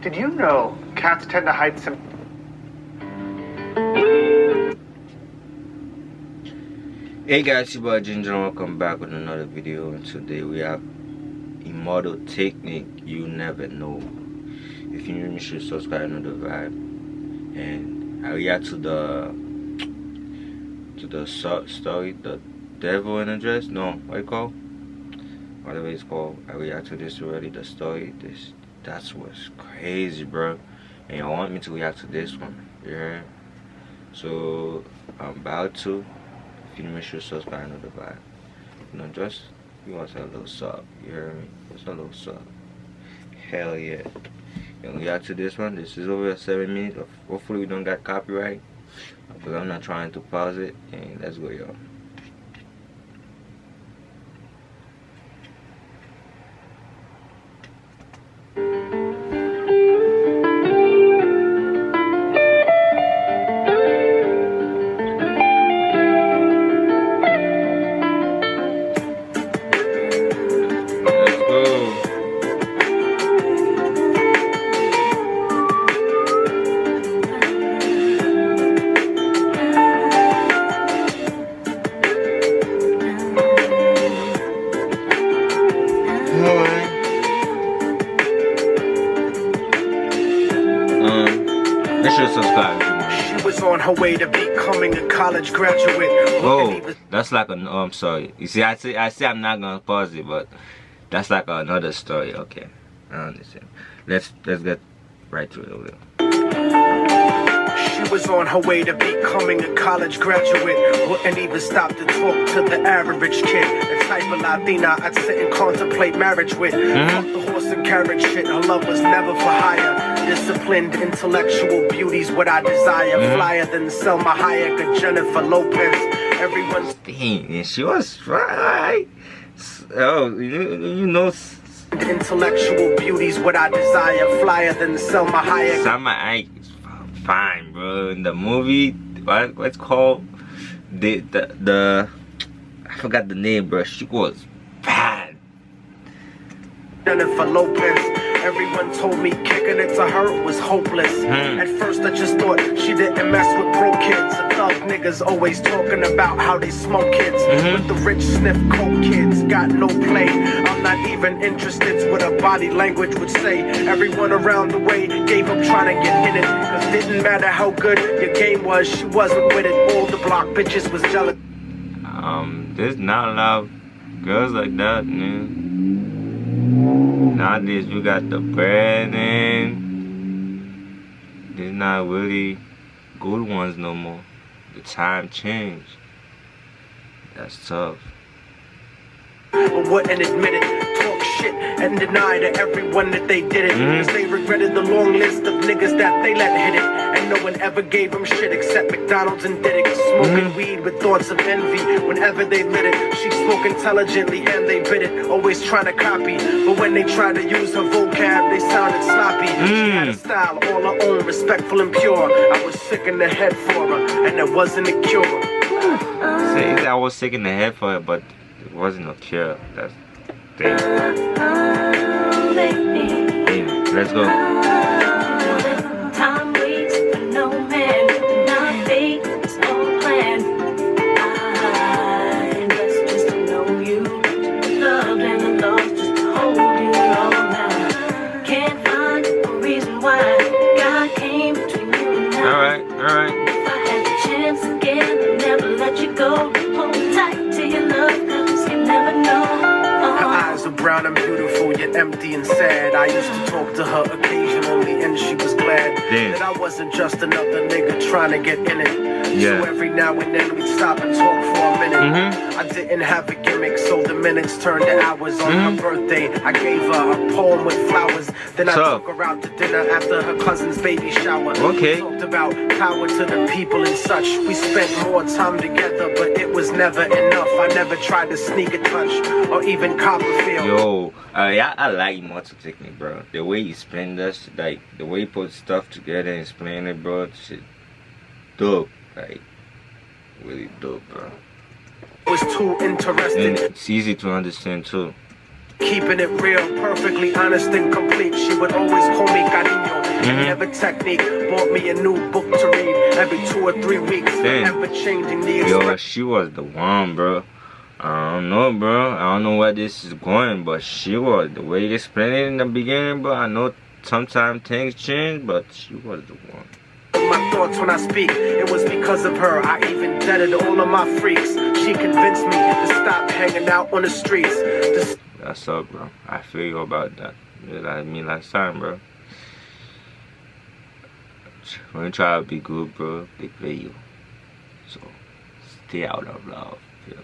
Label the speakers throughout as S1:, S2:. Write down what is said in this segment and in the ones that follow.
S1: Did you know cats tend to hide some...
S2: Hey guys, your boy Ginger, welcome back with another video, and today we have Immortal technique you never know. If you're new, you should subscribe to the vibe. And I react to the story, the devil in a dress. No, what it called? Whatever it's called. I react to this already. The story. That's what's crazy, bro. And you want me to react to this one? Yeah. So I'm about to. If you make sure to subscribe to the vibe. You know, just you want a little sub. You hear me? Just a little sub. Hell yeah. And react to this one. This is over 7 minutes. Hopefully we don't got copyright, but I'm not trying to pause it. And let's go, y'all. Subscribe.
S3: She was on her way to becoming a college graduate.
S2: Oh, that's like a I'm sorry. You see, I say I'm not gonna pause it, but that's like another story. Okay, I understand. Let's get right to it over there.
S3: She was on her way to becoming a college graduate. Wouldn't even stop to talk to the average kid. The type of Latina I'd sit and contemplate marriage with. Fuck the horse and carriage shit. Her love was never for hire. Disciplined, intellectual beauty's what I desire. Flyer than Selma Hayek or Jennifer Lopez. Everyone's
S2: dang, and she was right. Oh, you know.
S3: Intellectual beauty's what I desire. Flyer than Selma Hayek.
S2: Selma Hayek is fine, bro. In the movie, what's called the I forgot the name, bro. She was bad.
S3: Jennifer Lopez. Everyone told me kicking it to her was hopeless. At first I just thought she didn't mess with broke kids. The thug niggas always talking about how they smoke kids. But the rich sniff coke kids got no play. I'm not even interested in what her body language would say. Everyone around the way gave up trying to get in it. Cause didn't matter how good your game was, she wasn't with it. All the block bitches was jealous.
S2: There's not a lot of girls like that, man. Nowadays you got the brand and they're not really good ones no more. The time changed. That's tough.
S3: But wouldn't admit it, talk shit and deny to everyone that they did it. Cause they regretted the long list of niggas that they let hit it. And no one ever gave them shit except McDonald's and did it. Smoking weed with thoughts of envy whenever they lit it. She spoke intelligently and they bit it, always trying to copy. But when they tried to use her vocab, they sounded sloppy. She had a style all her own, respectful and pure. I was sick in the head for her, and there wasn't a cure.
S2: Say I was sick in the head for her, but it wasn't a cure. That's the thing. Hey, let's go.
S4: Time waits for no man. Not fate, it's all planned. I'm blessed just to know you. Loved and the lost just to hold you all now. Can't find a reason why God came between you and I.
S2: Alright.
S4: If I had the chance again, I'd never let you go. Hold tight to your love, cause you never know.
S3: Her eyes are brown and beautiful, yet empty and sad. I used to talk to her occasionally, and she was glad that I wasn't just another nigga trying to get in it. So every now and then we'd stop and talk for a minute. I didn't have a gimmick, so the minutes turned to hours. On her birthday, I gave her a poem with flowers. Then I took her out to dinner after her cousin's baby shower. We talked about power to the people and such. We spent more time together, but it was never enough. I never tried to sneak a touch or even cop a feel.
S2: Yo, I like Immortal technique, bro. The way you spin this, like the way you put stuff together and explain it, bro. Shit, dope. Like, really dope, bro.
S3: Was too interested.
S2: And it's easy to understand too.
S3: Keeping it real, perfectly honest and complete. She would always call me cariño. Never technique, bought me a new book to read every 2 or 3 weeks. Ever changing the
S2: Yo, she was the one, bro. I don't know, bro. I don't know where this is going, but she was. The way you explained it in the beginning, bro. I know sometimes things change, but she was the one.
S3: My thoughts when I speak, it was because of her. I even deaded all of my freaks. She convinced me to stop hanging out on the streets.
S2: That's up, bro. I feel you about that. You know what I mean last time, bro. When you try to be good, bro, they play you. So stay out of love. Feel me?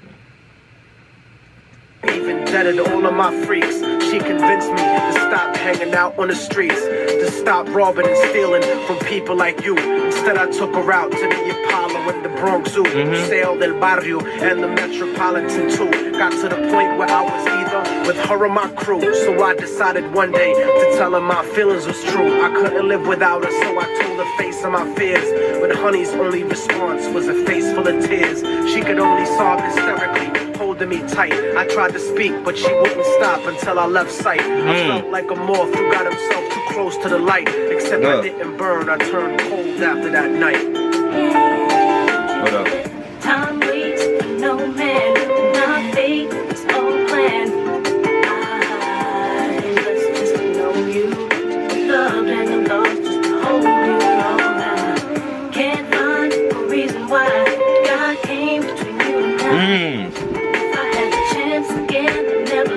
S3: Even deaded all of my freaks. She convinced me to stop hanging out on the streets, to stop robbing and stealing from people like you. Instead I took her out to the Apollo and the Bronx Zoo, Sail del Barrio and the Metropolitan too. Got to the point where I was either with her or my crew. So I decided one day to tell her my feelings was true. I couldn't live without her, so I told her face of my fears. But honey's only response was a face full of tears. She could only sob hysterically, holding me tight. I tried to speak, but she wouldn't stop until I left sight. I felt like a moth who got himself too close to the light. Except I didn't burn, I turned cold after that night.
S2: What up?
S4: Time waits for no man, not fate, it's all planned. I must just know you, loved and lost, just to hold you all now. Can't find a reason why God came between you and I.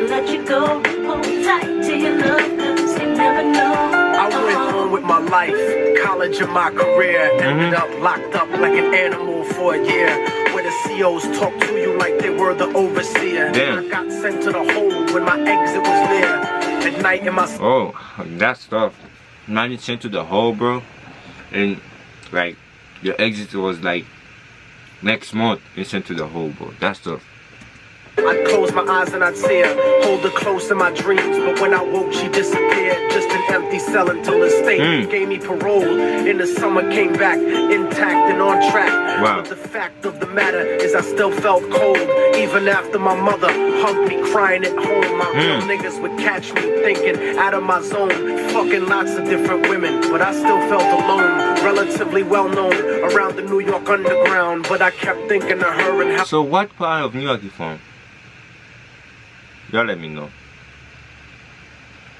S4: Let you go, hold tight to your love, cause you never know.
S3: I went on with my life, college and my career. Ended up locked up like an animal for a year, where the COs talk to you like they were the overseer.
S2: Damn.
S3: I got sent to the hole when my exit was near. At night in my...
S2: Oh, that stuff. Now you sent to the hole, bro. And, like, your exit was, like, next month. You sent to the hole, bro. That stuff.
S3: I'd close my eyes and I'd see her, hold her close in my dreams. But when I woke, she disappeared. Just an empty cell until the state gave me parole. In the summer, came back intact and on track.
S2: Wow.
S3: But the fact of the matter is I still felt cold. Even after my mother hugged me crying at home. My real niggas would catch me thinking out of my zone, fucking lots of different women. But I still felt alone, relatively well known around the New York underground. But I kept thinking of her and how...
S2: So what part of New York you from? Y'all let me know.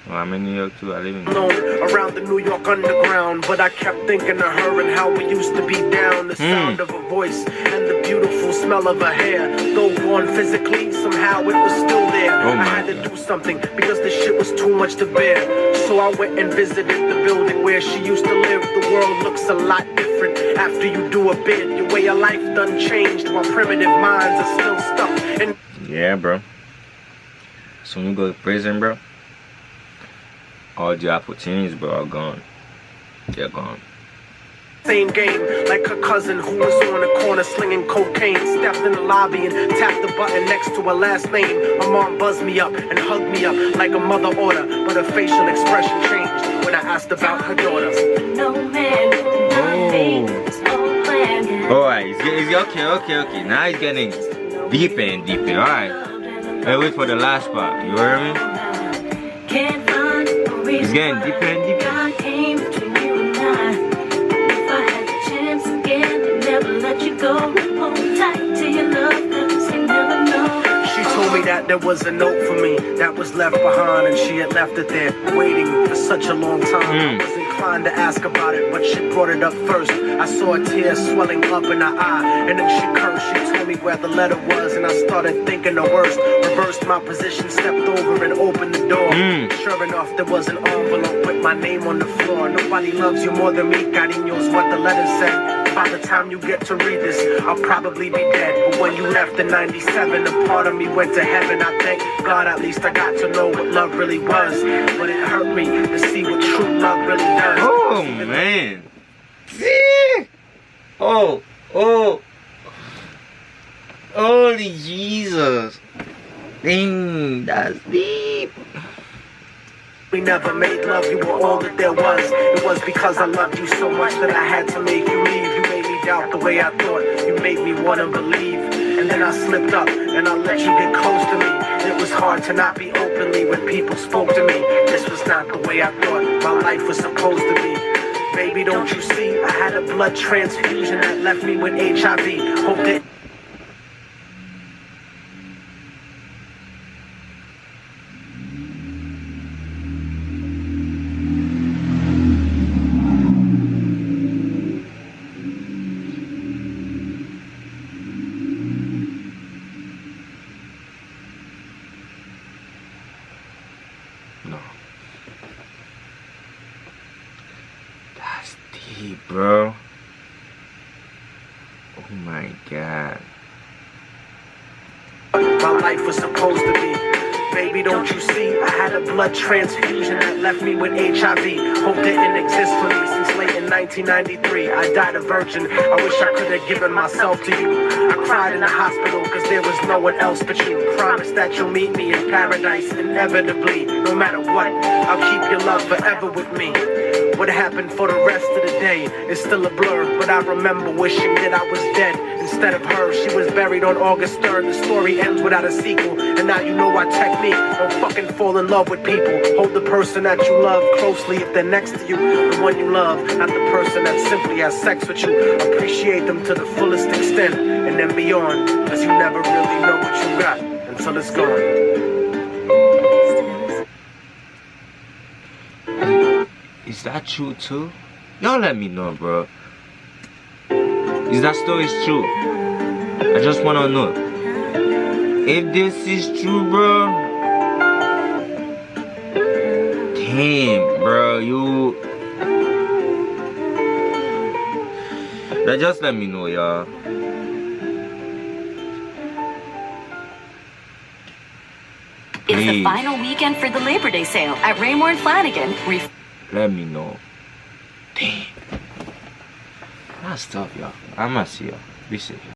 S2: Well, I'm in New York too, I live in New York.
S3: Around the New York underground, but I kept thinking of her and how we used to be down. The sound of her voice and the beautiful smell of her hair. Though gone physically, somehow it was still there. I had to do something because the shit was too much to bear. So I went and visited the building where she used to live. The world looks a lot different after you do a bid. Your way of life done changed while primitive minds are still stuck in...
S2: Yeah, bro. So when you go to prison, bro, all the opportunities, bro, are gone. They're gone.
S3: Same game, like her cousin who was on the corner slinging cocaine. Stepped in the lobby and tapped the button next to her last name. My mom buzzed me up and hugged me up like a mother order, but her facial expression changed when I asked about her daughter.
S4: No man, not fate, it's all planned.
S2: Alright, okay. Now it's getting deeper and deeper, alright. Let's wait for the last part, you hear me?
S4: Can't find a reason
S2: It's getting deeper and deeper.
S4: God came between you and I. If I had the chance again, I'd never let you go. Hold tight to your love, cause you never know.
S3: She told me that there was a note for me that was left behind, and she had left it there waiting for such a long time. I was inclined to ask about it, but she brought it up first. I saw a tear swelling up in her eye, and then she cursed. She told me where the letter was, and I started thinking the worst. Reversed my position, stepped over and opened the door. Sure enough, there was an envelope with my name on the floor. Nobody loves you more than me, cariño's what the letter said. By the time you get to read this, I'll probably be dead. But when you left in 97, a part of me went to heaven. I thank God at least I got to know what love really was. But it hurt me to see what true love really does.
S2: Oh, man. Oh. Holy Jesus. Dang, that's deep.
S3: We never made love, you were all that there was. It was because I loved you so much that I had to make you leave. You made me doubt the way I thought, you made me want to believe. And then I slipped up and I let you get close to me. It was hard to not be openly when people spoke to me. This was not the way I thought my life was supposed to be. Baby, don't you see? I had a blood transfusion that left me with HIV. Hope that.
S2: No. That's deep, bro. Oh my God.
S3: My life was supposed to be. Baby, don't you see? I had a blood transfusion that left me with HIV. Hope didn't exist for me since late in 1993. I died a virgin. I wish I could have given myself to you. I cried in the hospital because there was no one else but you. Promise that you'll meet me in paradise inevitably. No matter what, I'll keep your love forever with me. What happened for the rest of the day is still a blur, but I remember wishing that I was dead instead of her. She was buried on August 3rd. The story ends without a sequel, and now you know our technique. Don't fucking fall in love with people. Hold the person that you love closely if they're next to you. The one you love, not the person that simply has sex with you. Appreciate them to the fullest extent, and then beyond, because you never really know what you got until it's gone.
S2: Is that true too? Y'all let me know, bro. Is that story true? I just wanna know. If this is true, bro. Damn, bro, you. Just let me know, y'all.
S5: It's the final weekend for the Labor Day sale at Raymore and Flanagan.
S2: Let me know. Damn. That's tough, y'all. I'ma see y'all. Be safe.